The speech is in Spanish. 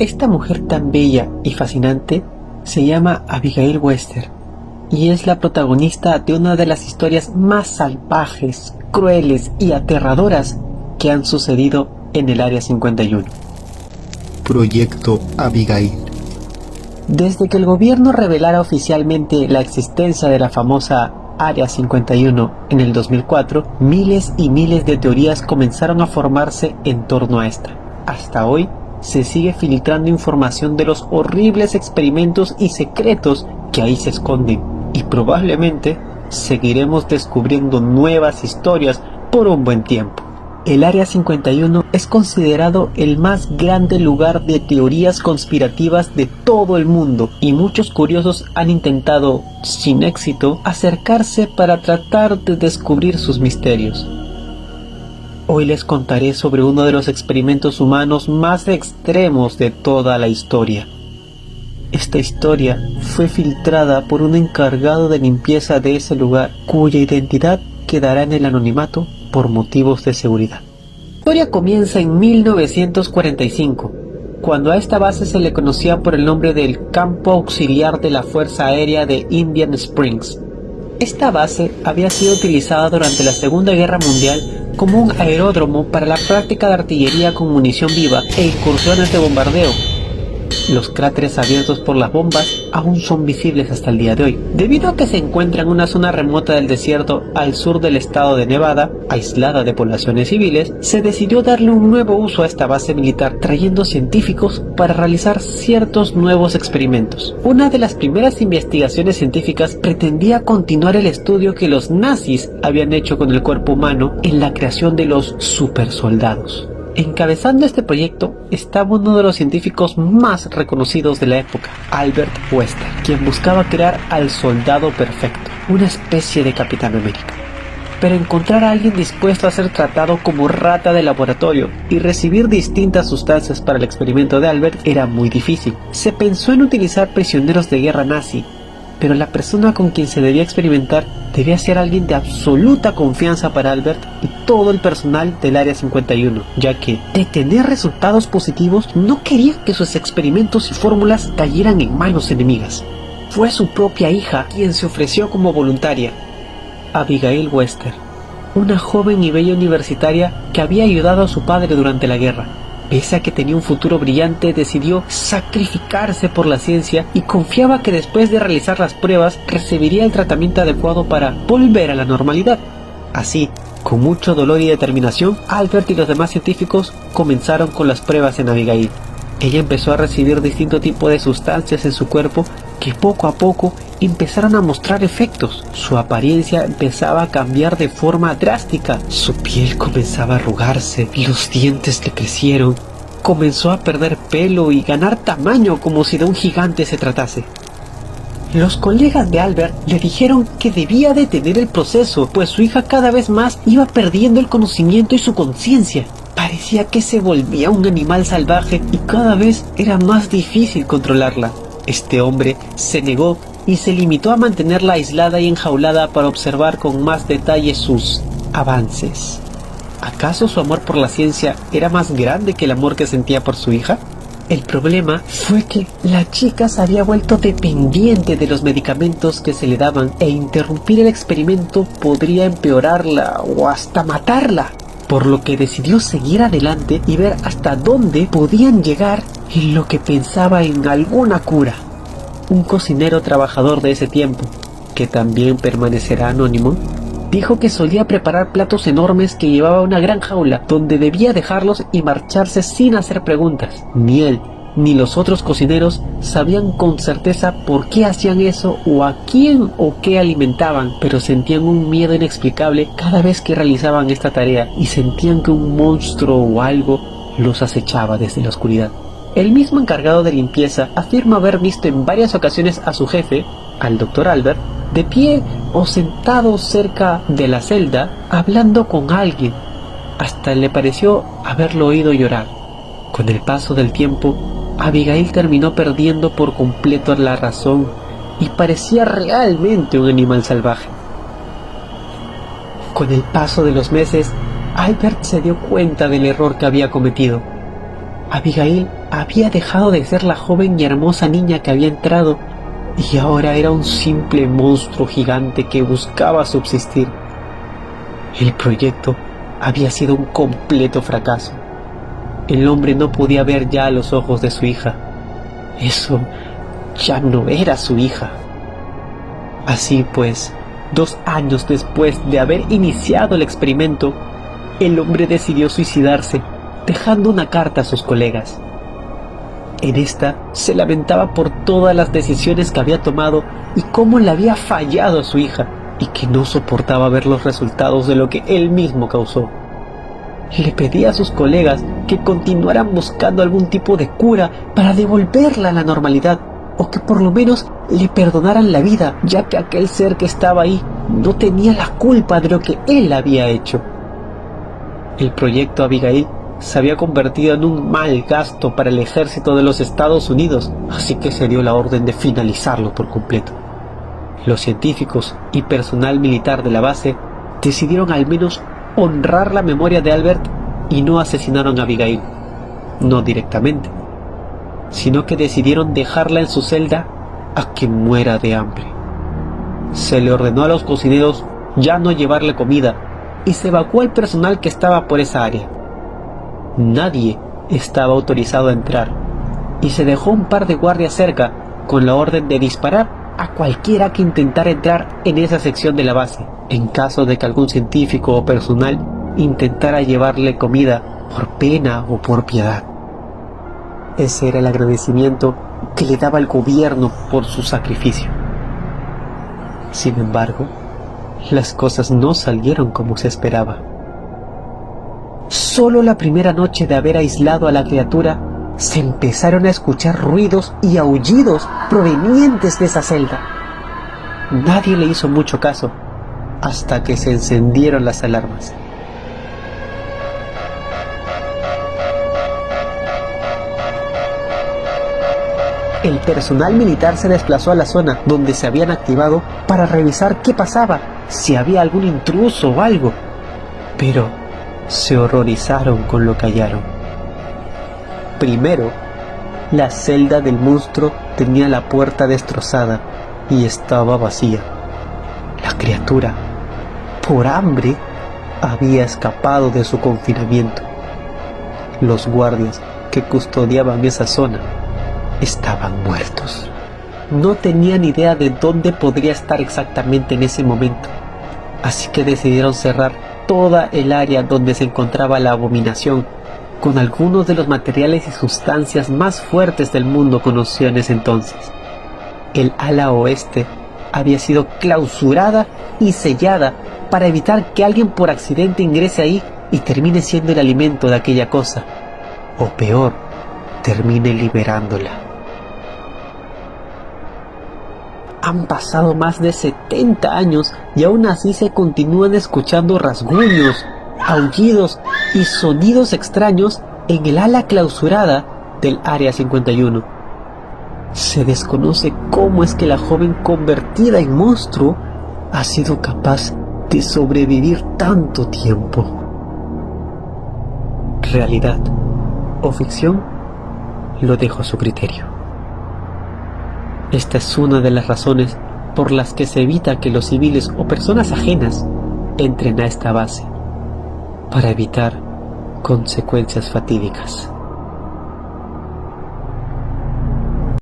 Esta mujer tan bella y fascinante se llama Abigail Webster y es la protagonista de una de las historias más salvajes, crueles y aterradoras que han sucedido en el Área 51. Proyecto Abigail. Desde que el gobierno revelara oficialmente la existencia de la famosa Área 51 en el 2004, miles y miles de teorías comenzaron a formarse en torno a esta. Hasta hoy se sigue filtrando información de los horribles experimentos y secretos que ahí se esconden, y probablemente seguiremos descubriendo nuevas historias por un buen tiempo. El Área 51 es considerado el más grande lugar de teorías conspirativas de todo el mundo, y muchos curiosos han intentado, sin éxito, acercarse para tratar de descubrir sus misterios. Hoy les contaré sobre uno de los experimentos humanos más extremos de toda la historia. Esta historia fue filtrada por un encargado de limpieza de ese lugar, cuya identidad quedará en el anonimato por motivos de seguridad. La historia comienza en 1945, cuando a esta base se le conocía por el nombre del Campo Auxiliar de la Fuerza Aérea de Indian Springs. Esta base había sido utilizada durante la Segunda Guerra Mundial como un aeródromo para la práctica de artillería con munición viva e incursiones de bombardeo. Los cráteres abiertos por las bombas aún son visibles hasta el día de hoy. Debido a que se encuentra en una zona remota del desierto al sur del estado de Nevada, aislada de poblaciones civiles, se decidió darle un nuevo uso a esta base militar, trayendo científicos para realizar ciertos nuevos experimentos. Una de las primeras investigaciones científicas pretendía continuar el estudio que los nazis habían hecho con el cuerpo humano en la creación de los supersoldados. Encabezando este proyecto estaba uno de los científicos más reconocidos de la época, Albert Webster, quien buscaba crear al soldado perfecto, una especie de Capitán América. Pero encontrar a alguien dispuesto a ser tratado como rata de laboratorio y recibir distintas sustancias para el experimento de Albert era muy difícil. Se pensó en utilizar prisioneros de guerra nazi, pero la persona con quien se debía experimentar debía ser alguien de absoluta confianza para Albert y todo el personal del Área 51, ya que, de tener resultados positivos, no quería que sus experimentos y fórmulas cayeran en manos enemigas. Fue su propia hija quien se ofreció como voluntaria, Abigail Webster, una joven y bella universitaria que había ayudado a su padre durante la guerra. Pese a que tenía un futuro brillante, decidió sacrificarse por la ciencia y confiaba que después de realizar las pruebas recibiría el tratamiento adecuado para volver a la normalidad. Así, con mucho dolor y determinación, Albert y los demás científicos comenzaron con las pruebas en Abigail. Ella empezó a recibir distintos tipos de sustancias en su cuerpo que poco a poco empezaron a mostrar efectos. Su apariencia empezaba a cambiar de forma drástica. Su piel comenzaba a arrugarse, los dientes le crecieron, comenzó a perder pelo y ganar tamaño como si de un gigante se tratase. Los colegas de Albert le dijeron que debía detener el proceso, pues su hija cada vez más iba perdiendo el conocimiento y su conciencia. Parecía que se volvía un animal salvaje y cada vez era más difícil controlarla. Este hombre se negó y se limitó a mantenerla aislada y enjaulada para observar con más detalle sus avances. ¿Acaso su amor por la ciencia era más grande que el amor que sentía por su hija? El problema fue que la chica se había vuelto dependiente de los medicamentos que se le daban e interrumpir el experimento podría empeorarla o hasta matarla, por lo que decidió seguir adelante y ver hasta dónde podían llegar en lo que pensaba en alguna cura. Un cocinero trabajador de ese tiempo, que también permanecerá anónimo, dijo que solía preparar platos enormes que llevaba a una gran jaula donde debía dejarlos y marcharse sin hacer preguntas. Ni él ni los otros cocineros sabían con certeza por qué hacían eso o a quién o qué alimentaban, pero sentían un miedo inexplicable cada vez que realizaban esta tarea y sentían que un monstruo o algo los acechaba desde la oscuridad. El mismo encargado de limpieza afirma haber visto en varias ocasiones a su jefe, al Dr. Albert, de pie o sentado cerca de la celda hablando con alguien. Hasta le pareció haberlo oído llorar. Con el paso del tiempo, Abigail terminó perdiendo por completo la razón y parecía realmente un animal salvaje. Con el paso de los meses, Albert se dio cuenta del error que había cometido. Abigail había dejado de ser la joven y hermosa niña que había entrado y ahora era un simple monstruo gigante que buscaba subsistir. El proyecto había sido un completo fracaso. El hombre no podía ver ya a los ojos de su hija. Eso ya no era su hija. Así pues, 2 años después de haber iniciado el experimento, el hombre decidió suicidarse, dejando una carta a sus colegas. En esta se lamentaba por todas las decisiones que había tomado y cómo le había fallado a su hija, y que no soportaba ver los resultados de lo que él mismo causó. Le pedía a sus colegas que continuaran buscando algún tipo de cura para devolverla a la normalidad, o que por lo menos le perdonaran la vida, ya que aquel ser que estaba ahí no tenía la culpa de lo que él había hecho. El proyecto Abigail se había convertido en un mal gasto para el ejército de los Estados Unidos, así que se dio la orden de finalizarlo por completo. Los científicos y personal militar de la base decidieron al menos honrar la memoria de Albert y no asesinaron a Abigail, no directamente, sino que decidieron dejarla en su celda a que muera de hambre. Se le ordenó a los cocineros ya no llevarle comida y se evacuó al personal que estaba por esa área. Nadie estaba autorizado a entrar y se dejó un par de guardias cerca con la orden de disparar a cualquiera que intentara entrar en esa sección de la base, en caso de que algún científico o personal intentara llevarle comida por pena o por piedad. Ese era el agradecimiento que le daba el gobierno por su sacrificio. Sin embargo, las cosas no salieron como se esperaba. Solo la primera noche de haber aislado a la criatura, se empezaron a escuchar ruidos y aullidos provenientes de esa celda. Nadie le hizo mucho caso, hasta que se encendieron las alarmas. El personal militar se desplazó a la zona donde se habían activado para revisar qué pasaba, si había algún intruso o algo. Pero se horrorizaron con lo que hallaron. Primero, la celda del monstruo tenía la puerta destrozada y estaba vacía. La criatura, por hambre, había escapado de su confinamiento. Los guardias que custodiaban esa zona estaban muertos. No tenían idea de dónde podría estar exactamente en ese momento, así que decidieron cerrar toda el área donde se encontraba la abominación con algunos de los materiales y sustancias más fuertes del mundo conocido en ese entonces. El ala oeste había sido clausurada y sellada para evitar que alguien por accidente ingrese ahí y termine siendo el alimento de aquella cosa, o peor, termine liberándola. Han pasado más de 70 años y aún así se continúan escuchando rasguños, aullidos y sonidos extraños en el ala clausurada del Área 51. Se desconoce cómo es que la joven convertida en monstruo ha sido capaz de sobrevivir tanto tiempo. Realidad o ficción, lo dejo a su criterio. Esta es una de las razones por las que se evita que los civiles o personas ajenas entren a esta base, para evitar consecuencias fatídicas.